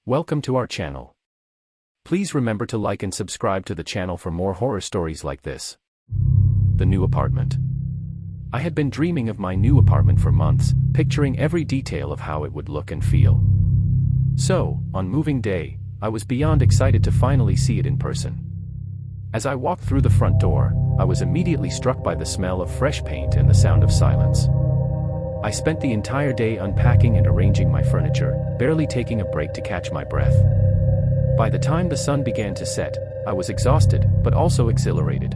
Welcome to our channel. Please remember to like and subscribe to the channel for more horror stories like this. The new apartment. I had been dreaming of my new apartment for months, picturing every detail of how it would look and feel. So, on moving day, I was beyond excited to finally see it in person. As I walked through the front door, I was immediately struck by the smell of fresh paint and the sound of silence. I spent the entire day unpacking and arranging my furniture, barely taking a break to catch my breath. By the time the sun began to set, I was exhausted, but also exhilarated.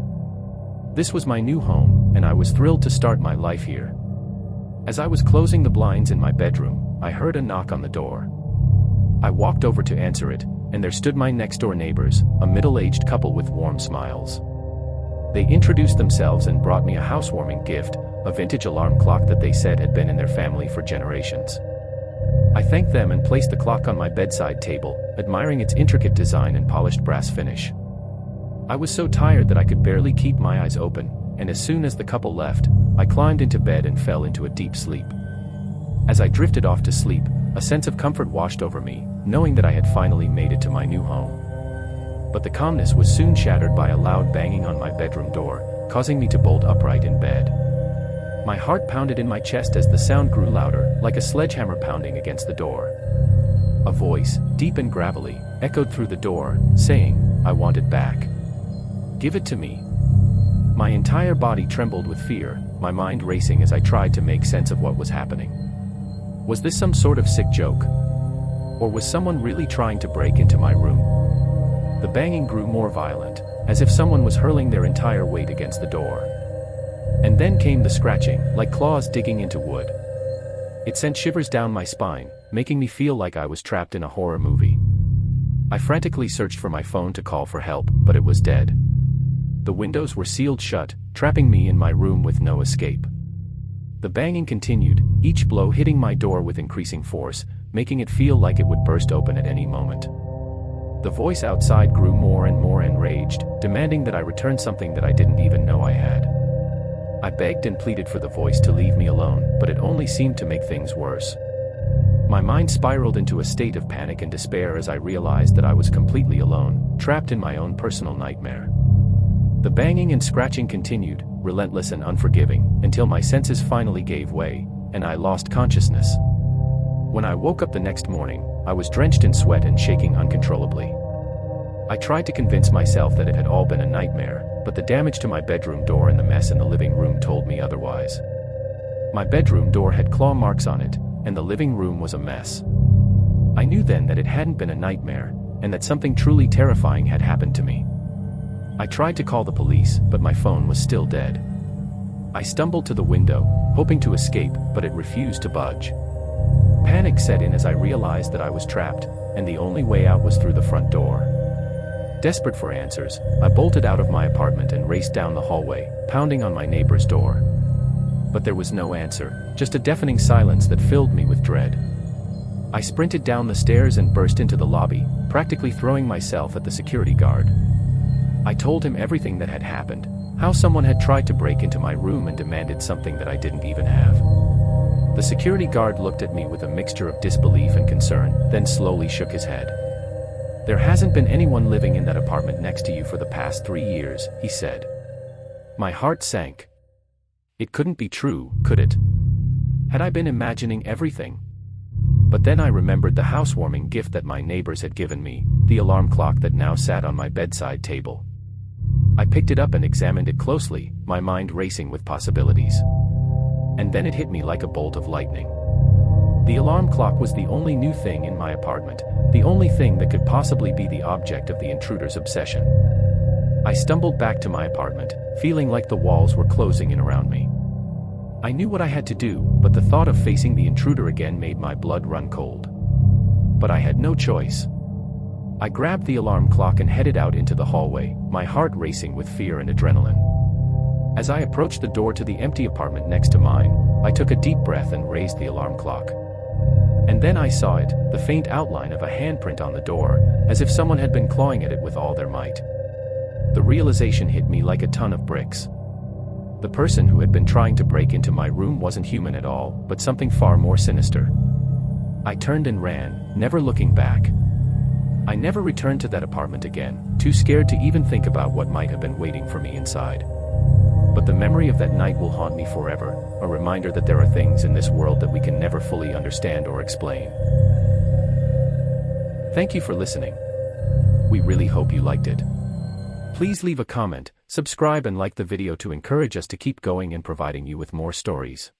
This was my new home, and I was thrilled to start my life here. As I was closing the blinds in my bedroom, I heard a knock on the door. I walked over to answer it, and there stood my next-door neighbors, a middle-aged couple with warm smiles. They introduced themselves and brought me a housewarming gift, a vintage alarm clock that they said had been in their family for generations. I thanked them and placed the clock on my bedside table, admiring its intricate design and polished brass finish. I was so tired that I could barely keep my eyes open, and as soon as the couple left, I climbed into bed and fell into a deep sleep. As I drifted off to sleep, a sense of comfort washed over me, knowing that I had finally made it to my new home. But the calmness was soon shattered by a loud banging on my bedroom door, causing me to bolt upright in bed. My heart pounded in my chest as the sound grew louder, like a sledgehammer pounding against the door. A voice, deep and gravelly, echoed through the door, saying, "I want it back. Give it to me." My entire body trembled with fear, my mind racing as I tried to make sense of what was happening. Was this some sort of sick joke? Or was someone really trying to break into my room? The banging grew more violent, as if someone was hurling their entire weight against the door. And then came the scratching, like claws digging into wood. It sent shivers down my spine, making me feel like I was trapped in a horror movie. I frantically searched for my phone to call for help, but it was dead. The windows were sealed shut, trapping me in my room with no escape. The banging continued, each blow hitting my door with increasing force, making it feel like it would burst open at any moment. The voice outside grew more and more enraged, demanding that I return something that I didn't even know I had. I begged and pleaded for the voice to leave me alone, but it only seemed to make things worse. My mind spiraled into a state of panic and despair as I realized that I was completely alone, trapped in my own personal nightmare. The banging and scratching continued, relentless and unforgiving, until my senses finally gave way, and I lost consciousness. When I woke up the next morning, I was drenched in sweat and shaking uncontrollably. I tried to convince myself that it had all been a nightmare, but the damage to my bedroom door and the mess in the living room told me otherwise. My bedroom door had claw marks on it, and the living room was a mess. I knew then that it hadn't been a nightmare, and that something truly terrifying had happened to me. I tried to call the police, but my phone was still dead. I stumbled to the window, hoping to escape, but it refused to budge. Panic set in as I realized that I was trapped, and the only way out was through the front door. Desperate for answers, I bolted out of my apartment and raced down the hallway, pounding on my neighbor's door. But there was no answer, just a deafening silence that filled me with dread. I sprinted down the stairs and burst into the lobby, practically throwing myself at the security guard. I told him everything that had happened, how someone had tried to break into my room and demanded something that I didn't even have. The security guard looked at me with a mixture of disbelief and concern, then slowly shook his head. "There hasn't been anyone living in that apartment next to you for the past 3 years," he said. My heart sank. It couldn't be true, could it? Had I been imagining everything? But then I remembered the housewarming gift that my neighbors had given me, the alarm clock that now sat on my bedside table. I picked it up and examined it closely, my mind racing with possibilities. And then it hit me like a bolt of lightning. The alarm clock was the only new thing in my apartment, the only thing that could possibly be the object of the intruder's obsession. I stumbled back to my apartment, feeling like the walls were closing in around me. I knew what I had to do, but the thought of facing the intruder again made my blood run cold. But I had no choice. I grabbed the alarm clock and headed out into the hallway, my heart racing with fear and adrenaline. As I approached the door to the empty apartment next to mine, I took a deep breath and raised the alarm clock. And then I saw it, the faint outline of a handprint on the door, as if someone had been clawing at it with all their might. The realization hit me like a ton of bricks. The person who had been trying to break into my room wasn't human at all, but something far more sinister. I turned and ran, never looking back. I never returned to that apartment again, too scared to even think about what might have been waiting for me inside. But the memory of that night will haunt me forever, a reminder that there are things in this world that we can never fully understand or explain. Thank you for listening. We really hope you liked it. Please leave a comment, subscribe and like the video to encourage us to keep going and providing you with more stories.